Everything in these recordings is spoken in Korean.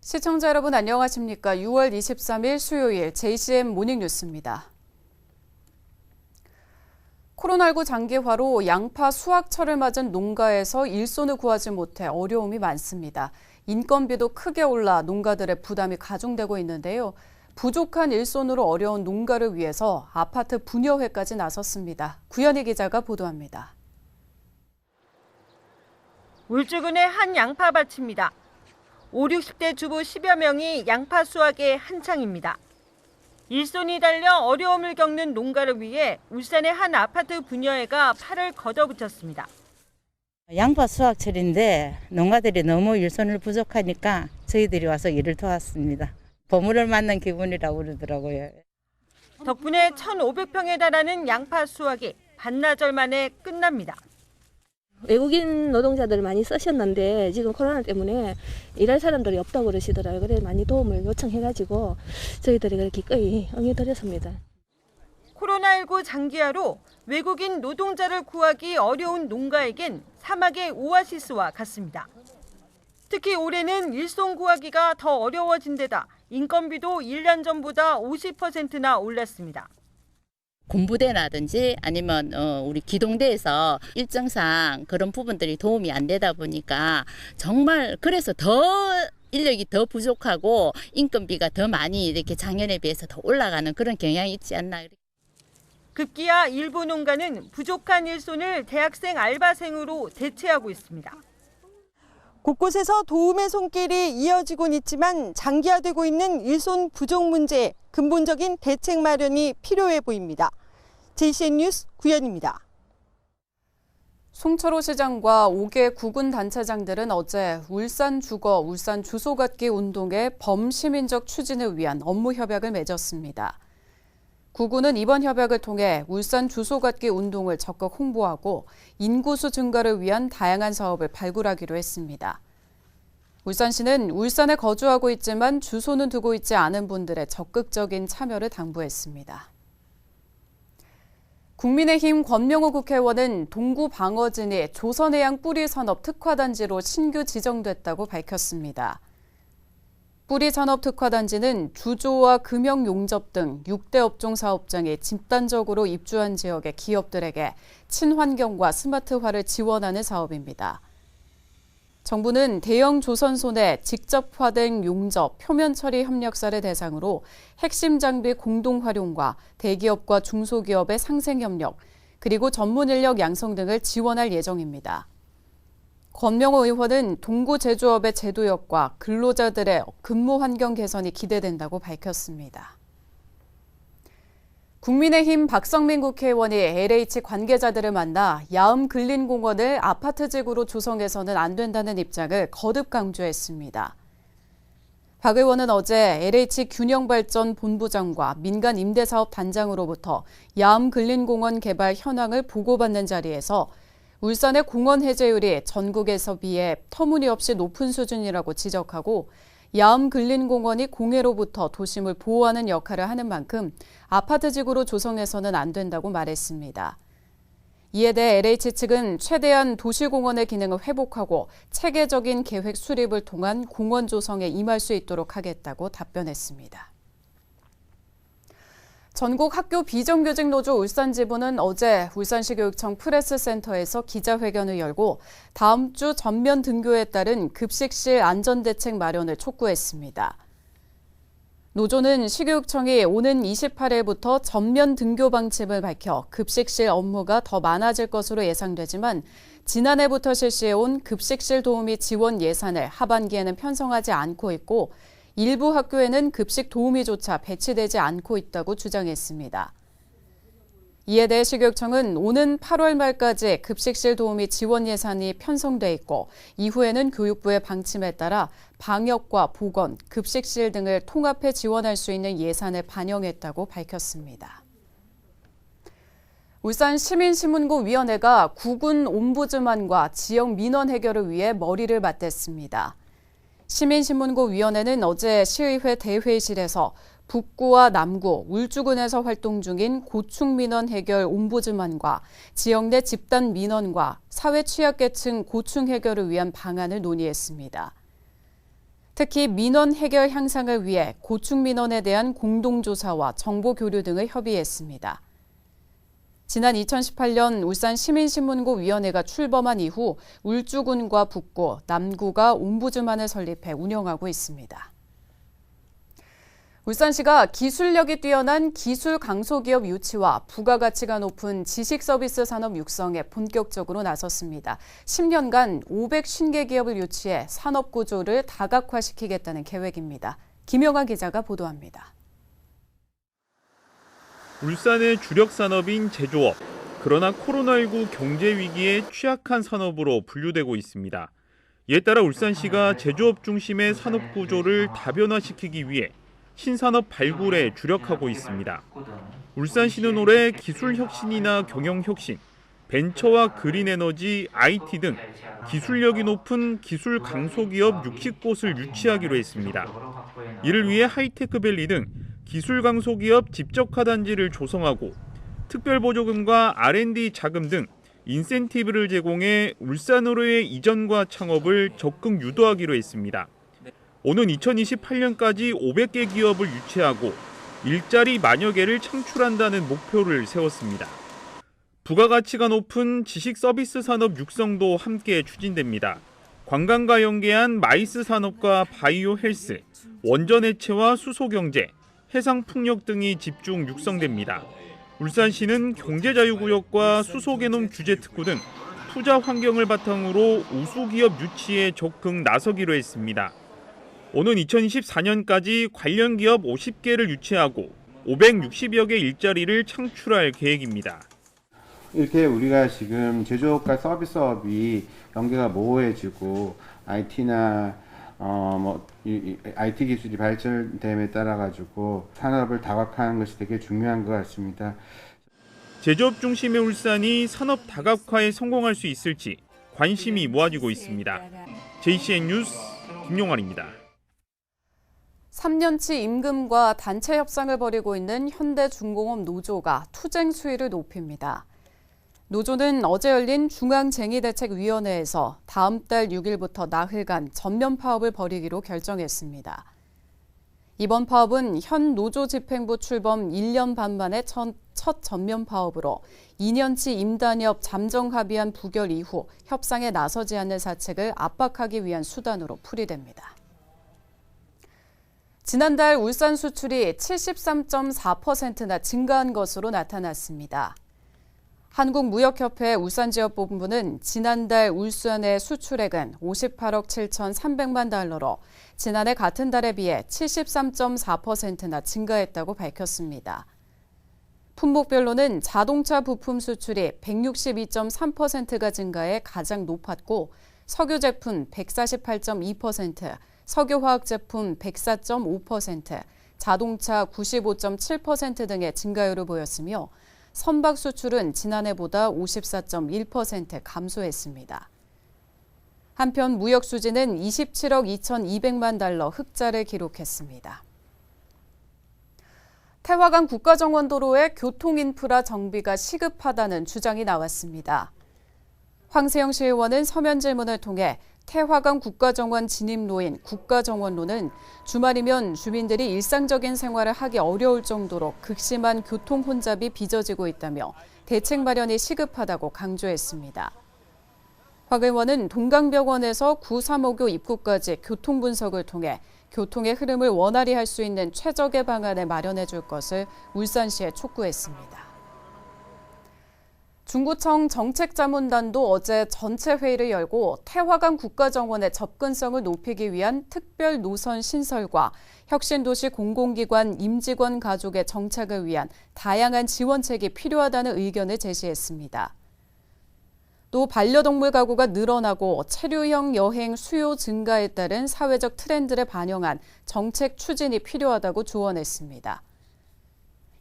시청자 여러분 안녕하십니까? 6월 23일 수요일 JCM 모닝뉴스입니다. 코로나19 장기화로 양파 수확철을 맞은 농가에서 일손을 구하지 못해 어려움이 많습니다. 인건비도 크게 올라 농가들의 부담이 가중되고 있는데요. 부족한 일손으로 어려운 농가를 위해서 아파트 분여회까지 나섰습니다. 구현희 기자가 보도합니다. 울주군의 한 양파밭입니다. 5, 60대 주부 10여 명이 양파 수확에 한창입니다. 일손이 달려 어려움을 겪는 농가를 위해 울산의 한 아파트 분여회가 팔을 걷어붙였습니다. 양파 수확철인데 농가들이 너무 일손을 부족하니까 저희들이 와서 일을 도왔습니다. 보물을 만난 기분이라고 그러더라고요. 덕분에 1,500평에 달하는 양파 수확이 반나절 만에 끝납니다. 외국인 노동자들을 많이 쓰셨는데 지금 코로나 때문에 일할 사람들이 없다고 그러시더라고요. 그래서 많이 도움을 요청해가지고 저희들이 기꺼이 응해드렸습니다. 코로나19 장기화로 외국인 노동자를 구하기 어려운 농가에겐 사막의 오아시스와 같습니다. 특히 올해는 일손 구하기가 더 어려워진 데다 인건비도 1년 전보다 50%나 올랐습니다. 군부대라든지 아니면 우리 기동대에서 일정상 그런 부분들이 도움이 안 되다 보니까 정말 그래서 더 인력이 더 부족하고 인건비가 더 많이 이렇게 작년에 비해서 더 올라가는 그런 경향이 있지 않나. 급기야 일부 농가는 부족한 일손을 대학생 알바생으로 대체하고 있습니다. 곳곳에서 도움의 손길이 이어지곤 있지만 장기화되고 있는 일손 부족 문제에 근본적인 대책 마련이 필요해 보입니다. JCN 뉴스 구현입니다. 송철호 시장과 5개 구군 단체장들은 어제 울산 주거, 울산 주소 갖기 운동의 범시민적 추진을 위한 업무 협약을 맺었습니다. 구군은 이번 협약을 통해 울산 주소 갖기 운동을 적극 홍보하고 인구수 증가를 위한 다양한 사업을 발굴하기로 했습니다. 울산시는 울산에 거주하고 있지만 주소는 두고 있지 않은 분들의 적극적인 참여를 당부했습니다. 국민의힘 권명호 국회의원은 동구 방어진이 조선해양 뿌리산업 특화단지로 신규 지정됐다고 밝혔습니다. 뿌리산업 특화단지는 주조와 금형용접 등 6대 업종 사업장이 집단적으로 입주한 지역의 기업들에게 친환경과 스마트화를 지원하는 사업입니다. 정부는 대형 조선소 내 직접화된 용접, 표면 처리 협력사를 대상으로 핵심 장비 공동 활용과 대기업과 중소기업의 상생 협력, 그리고 전문 인력 양성 등을 지원할 예정입니다. 권명호 의원은 동구 제조업의 제도력과 근로자들의 근무 환경 개선이 기대된다고 밝혔습니다. 국민의힘 박성민 국회의원이 LH 관계자들을 만나 야음 근린공원을 아파트지구로 조성해서는 안 된다는 입장을 거듭 강조했습니다. 박 의원은 어제 LH 균형발전 본부장과 민간 임대사업 단장으로부터 야음 근린공원 개발 현황을 보고받는 자리에서 울산의 공원 해제율이 전국에서 비해 터무니없이 높은 수준이라고 지적하고 야음 근린공원이 공해로부터 도심을 보호하는 역할을 하는 만큼 아파트지구로 조성해서는 안 된다고 말했습니다. 이에 대해 LH 측은 최대한 도시공원의 기능을 회복하고 체계적인 계획 수립을 통한 공원 조성에 임할 수 있도록 하겠다고 답변했습니다. 전국 학교 비정규직 노조 울산지부는 어제 울산시 교육청 프레스센터에서 기자회견을 열고 다음 주 전면 등교에 따른 급식실 안전대책 마련을 촉구했습니다. 노조는 시교육청이 오는 28일부터 전면 등교 방침을 밝혀 급식실 업무가 더 많아질 것으로 예상되지만 지난해부터 실시해온 급식실 도우미 지원 예산을 하반기에는 편성하지 않고 있고 일부 학교에는 급식 도우미조차 배치되지 않고 있다고 주장했습니다. 이에 대해 시교육청은 오는 8월 말까지 급식실 도우미 지원 예산이 편성돼 있고 이후에는 교육부의 방침에 따라 방역과 보건, 급식실 등을 통합해 지원할 수 있는 예산을 반영했다고 밝혔습니다. 울산 시민신문고위원회가 구군 옴부즈만과 지역 민원 해결을 위해 머리를 맞댔습니다. 시민신문고위원회는 어제 시의회 대회의실에서 북구와 남구, 울주군에서 활동 중인 고충민원 해결 옴부즈만과 지역 내 집단 민원과 사회 취약계층 고충 해결을 위한 방안을 논의했습니다. 특히 민원 해결 향상을 위해 고충 민원에 대한 공동조사와 정보 교류 등을 협의했습니다. 지난 2018년 울산 시민신문고위원회가 출범한 이후 울주군과 북구, 남구가 옴부즈만을 설립해 운영하고 있습니다. 울산시가 기술력이 뛰어난 기술 강소기업 유치와 부가가치가 높은 지식서비스 산업 육성에 본격적으로 나섰습니다. 10년간 550개 기업을 유치해 산업구조를 다각화시키겠다는 계획입니다. 김영아 기자가 보도합니다. 울산의 주력 산업인 제조업. 그러나 코로나19 경제 위기에 취약한 산업으로 분류되고 있습니다. 이에 따라 울산시가 제조업 중심의 산업 구조를 다변화시키기 위해 신산업 발굴에 주력하고 있습니다. 울산시는 올해 기술혁신이나 경영혁신, 벤처와 그린에너지, IT 등 기술력이 높은 기술 강소기업 60곳을 유치하기로 했습니다. 이를 위해 하이테크밸리 등 기술 강소기업 집적화단지를 조성하고 특별보조금과 R&D 자금 등 인센티브를 제공해 울산으로의 이전과 창업을 적극 유도하기로 했습니다. 오는 2028년까지 500개 기업을 유치하고 일자리 만여 개를 창출한다는 목표를 세웠습니다. 부가가치가 높은 지식 서비스 산업 육성도 함께 추진됩니다. 관광과 연계한 마이스 산업과 바이오 헬스, 원전 해체와 수소 경제, 해상 풍력 등이 집중 육성됩니다. 울산시는 경제자유구역과 수소개놈 규제 특구 등 투자 환경을 바탕으로 우수기업 유치에 적극 나서기로 했습니다. 오는 2024년까지 관련 기업 50개를 유치하고 560여 개 일자리를 창출할 계획입니다. 이렇게 우리가 지금 제조업과 서비스업이 연계가 모호해지고 IT나 IT 기술이 발전됨에 따라 가지고 산업을 다각화하는 것이 되게 중요한 것 같습니다. 제조업 중심의 울산이 산업 다각화에 성공할 수 있을지 관심이 모아지고 있습니다. JCN 뉴스 김용환입니다. 3년치 임금과 단체 협상을 벌이고 있는 현대중공업 노조가 투쟁 수위를 높입니다. 노조는 어제 열린 중앙쟁의대책위원회에서 다음 달 6일부터 나흘간 전면 파업을 벌이기로 결정했습니다. 이번 파업은 현 노조 집행부 출범 1년 반 만에 첫 전면 파업으로 2년치 임단협 잠정 합의안 부결 이후 협상에 나서지 않는 사측을 압박하기 위한 수단으로 풀이됩니다. 지난달 울산 수출이 73.4%나 증가한 것으로 나타났습니다. 한국무역협회 울산지역본부는 지난달 울산의 수출액은 58억 7,300만 달러로 지난해 같은 달에 비해 73.4%나 증가했다고 밝혔습니다. 품목별로는 자동차 부품 수출이 162.3%가 증가해 가장 높았고 석유 제품 148.2%, 석유화학 제품 104.5%, 자동차 95.7% 등의 증가율을 보였으며 선박 수출은 지난해보다 54.1% 감소했습니다. 한편 무역 수지는 27억 2,200만 달러 흑자를 기록했습니다. 태화강 국가정원도로의 교통인프라 정비가 시급하다는 주장이 나왔습니다. 황세영 시의원은 서면 질문을 통해 태화강 국가정원 진입로인 국가정원로는 주말이면 주민들이 일상적인 생활을 하기 어려울 정도로 극심한 교통 혼잡이 빚어지고 있다며 대책 마련이 시급하다고 강조했습니다. 황 의원은 동강병원에서 구 3호교 입구까지 교통 분석을 통해 교통의 흐름을 원활히 할 수 있는 최적의 방안을 마련해 줄 것을 울산시에 촉구했습니다. 중구청 정책자문단도 어제 전체 회의를 열고 태화강 국가정원의 접근성을 높이기 위한 특별 노선 신설과 혁신도시 공공기관 임직원 가족의 정착을 위한 다양한 지원책이 필요하다는 의견을 제시했습니다. 또 반려동물 가구가 늘어나고 체류형 여행 수요 증가에 따른 사회적 트렌드를 반영한 정책 추진이 필요하다고 조언했습니다.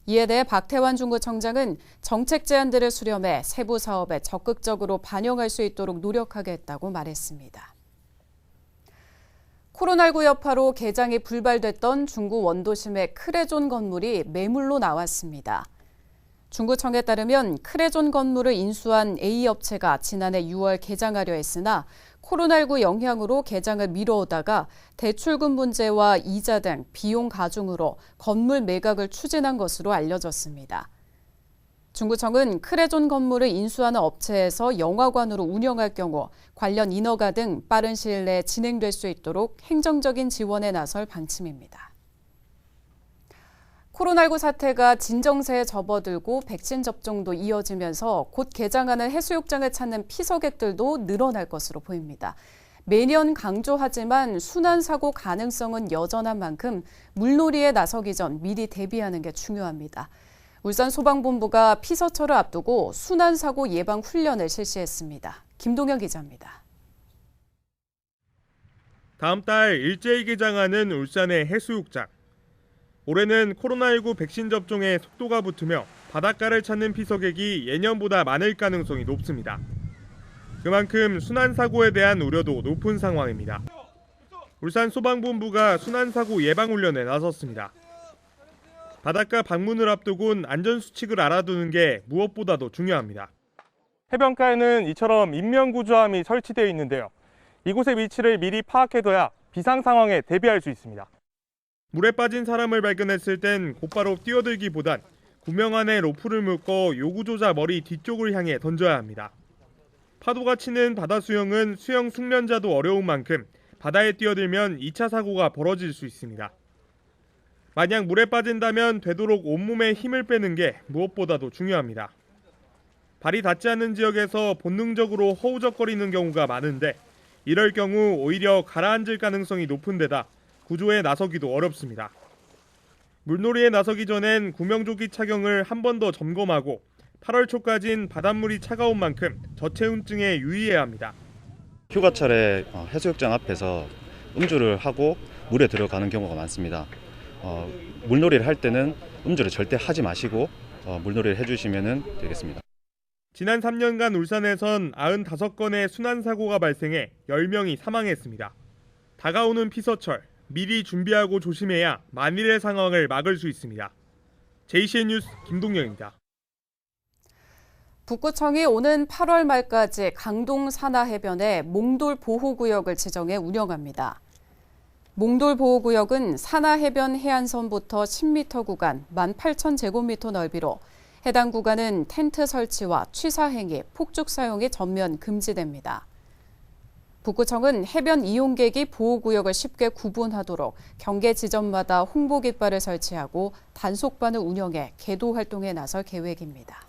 이에 대해 박태환 중구청장은 정책 제안들을 수렴해 세부 사업에 적극적으로 반영할 수 있도록 노력하겠다고 말했습니다. 코로나19 여파로 개장이 불발됐던 중구 원도심의 크레존 건물이 매물로 나왔습니다. 중구청에 따르면 크레존 건물을 인수한 A업체가 지난해 6월 개장하려 했으나 코로나19 영향으로 개장을 미뤄오다가 대출금 문제와 이자 등 비용 가중으로 건물 매각을 추진한 것으로 알려졌습니다. 중구청은 크레존 건물을 인수하는 업체에서 영화관으로 운영할 경우 관련 인허가 등 빠른 시일 내에 진행될 수 있도록 행정적인 지원에 나설 방침입니다. 코로나19 사태가 진정세에 접어들고 백신 접종도 이어지면서 곧 개장하는 해수욕장을 찾는 피서객들도 늘어날 것으로 보입니다. 매년 강조하지만 순환사고 가능성은 여전한 만큼 물놀이에 나서기 전 미리 대비하는 게 중요합니다. 울산소방본부가 피서철을 앞두고 순환사고 예방 훈련을 실시했습니다. 김동현 기자입니다. 다음 달 일제히 개장하는 울산의 해수욕장. 올해는 코로나19 백신 접종에 속도가 붙으며 바닷가를 찾는 피서객이 예년보다 많을 가능성이 높습니다. 그만큼 순환사고에 대한 우려도 높은 상황입니다. 울산소방본부가 순환사고 예방훈련에 나섰습니다. 바닷가 방문을 앞두고는 안전수칙을 알아두는 게 무엇보다도 중요합니다. 해변가에는 이처럼 인명구조함이 설치되어 있는데요. 이곳의 위치를 미리 파악해둬야 비상 상황에 대비할 수 있습니다. 물에 빠진 사람을 발견했을 땐 곧바로 뛰어들기보단 구명 안에 로프를 묶어 요구조자 머리 뒤쪽을 향해 던져야 합니다. 파도가 치는 바다 수영은 수영 숙련자도 어려운 만큼 바다에 뛰어들면 2차 사고가 벌어질 수 있습니다. 만약 물에 빠진다면 되도록 온몸에 힘을 빼는 게 무엇보다도 중요합니다. 발이 닿지 않는 지역에서 본능적으로 허우적거리는 경우가 많은데 이럴 경우 오히려 가라앉을 가능성이 높은 데다 구조에 나서기도 어렵습니다. 물놀이에 나서기 전엔 구명조끼 착용을 한 번 더 점검하고 8월 초까지는 바닷물이 차가운 만큼 저체온증에 유의해야 합니다. 휴가철에 해수욕장 앞에서 음주를 하고 물에 들어가는 경우가 많습니다. 물놀이를 할 때는 음주를 절대 하지 마시고 물놀이를 해주시면 되겠습니다. 지난 3년간 울산에선 95건의 순환사고가 발생해 10명이 사망했습니다. 다가오는 피서철, 미리 준비하고 조심해야 만일의 상황을 막을 수 있습니다. JCN 뉴스 김동영입니다. 북구청이 오는 8월 말까지 강동 산하해변에 몽돌 보호구역을 지정해 운영합니다. 몽돌 보호구역은 산하해변 해안선부터 10m 구간 18,000제곱미터 넓이로 해당 구간은 텐트 설치와 취사 행위, 폭죽 사용이 전면 금지됩니다. 북구청은 해변 이용객이 보호구역을 쉽게 구분하도록 경계 지점마다 홍보 깃발을 설치하고 단속반을 운영해 계도 활동에 나설 계획입니다.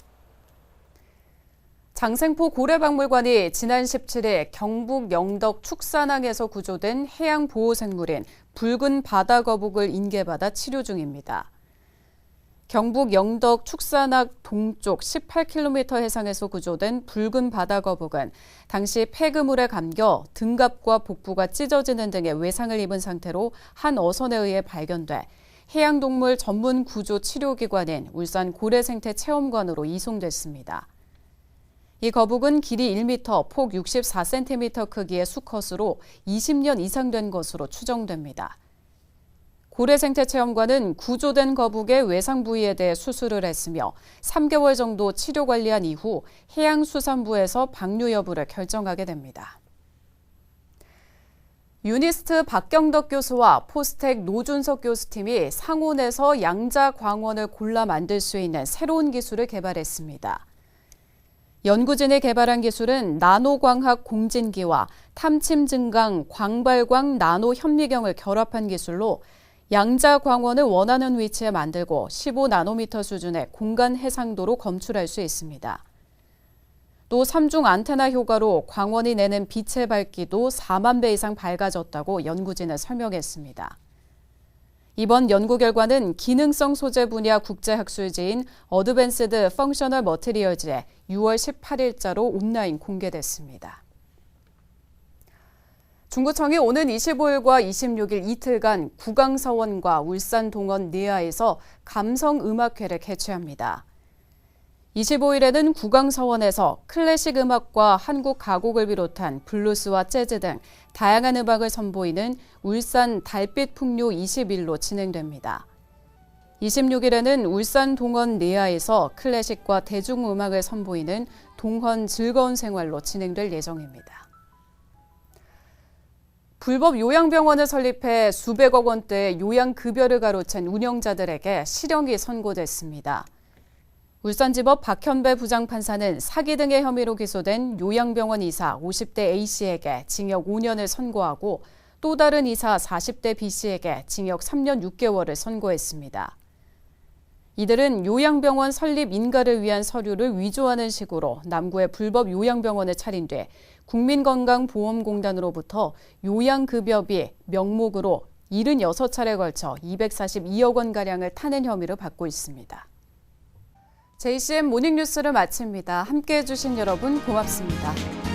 장생포 고래박물관이 지난 17일 경북 영덕 축산항에서 구조된 해양보호생물인 붉은 바다거북을 인계받아 치료 중입니다. 경북 영덕 축산항 동쪽 18km 해상에서 구조된 붉은 바다거북은 당시 폐그물에 감겨 등갑과 복부가 찢어지는 등의 외상을 입은 상태로 한 어선에 의해 발견돼 해양동물 전문 구조 치료기관인 울산 고래생태체험관으로 이송됐습니다. 이 거북은 길이 1m, 폭 64cm 크기의 수컷으로 20년 이상 된 것으로 추정됩니다. 고래생태체험관은 구조된 거북의 외상 부위에 대해 수술을 했으며 3개월 정도 치료 관리한 이후 해양수산부에서 방류 여부를 결정하게 됩니다. 유니스트 박경덕 교수와 포스텍 노준석 교수팀이 상온에서 양자광원을 골라 만들 수 있는 새로운 기술을 개발했습니다. 연구진이 개발한 기술은 나노광학 공진기와 탐침 증강 광발광 나노 현미경을 결합한 기술로 양자광원을 원하는 위치에 만들고 15나노미터 수준의 공간 해상도로 검출할 수 있습니다. 또 3중 안테나 효과로 광원이 내는 빛의 밝기도 4만 배 이상 밝아졌다고 연구진은 설명했습니다. 이번 연구 결과는 기능성 소재 분야 국제학술지인 어드밴스드 펑셔널 머티리얼즈에 6월 18일자로 온라인 공개됐습니다. 중구청이 오는 25일과 26일 이틀간 구강서원과 울산 동원 내야에서 감성음악회를 개최합니다. 25일에는 구강서원에서 클래식 음악과 한국 가곡을 비롯한 블루스와 재즈 등 다양한 음악을 선보이는 울산 달빛 풍요 21로 진행됩니다. 26일에는 울산 동원 내야에서 클래식과 대중음악을 선보이는 동헌 즐거운 생활로 진행될 예정입니다. 불법 요양병원을 설립해 수백억 원대의 요양급여를 가로챈 운영자들에게 실형이 선고됐습니다. 울산지법 박현배 부장판사는 사기 등의 혐의로 기소된 요양병원 이사 50대 A씨에게 징역 5년을 선고하고 또 다른 이사 40대 B씨에게 징역 3년 6개월을 선고했습니다. 이들은 요양병원 설립 인가를 위한 서류를 위조하는 식으로 남구에 불법 요양병원을 차린 뒤 국민건강보험공단으로부터 요양급여비 명목으로 76차례에 걸쳐 242억 원가량을 타낸 혐의를 받고 있습니다. JCM 모닝뉴스를 마칩니다. 함께해 주신 여러분 고맙습니다.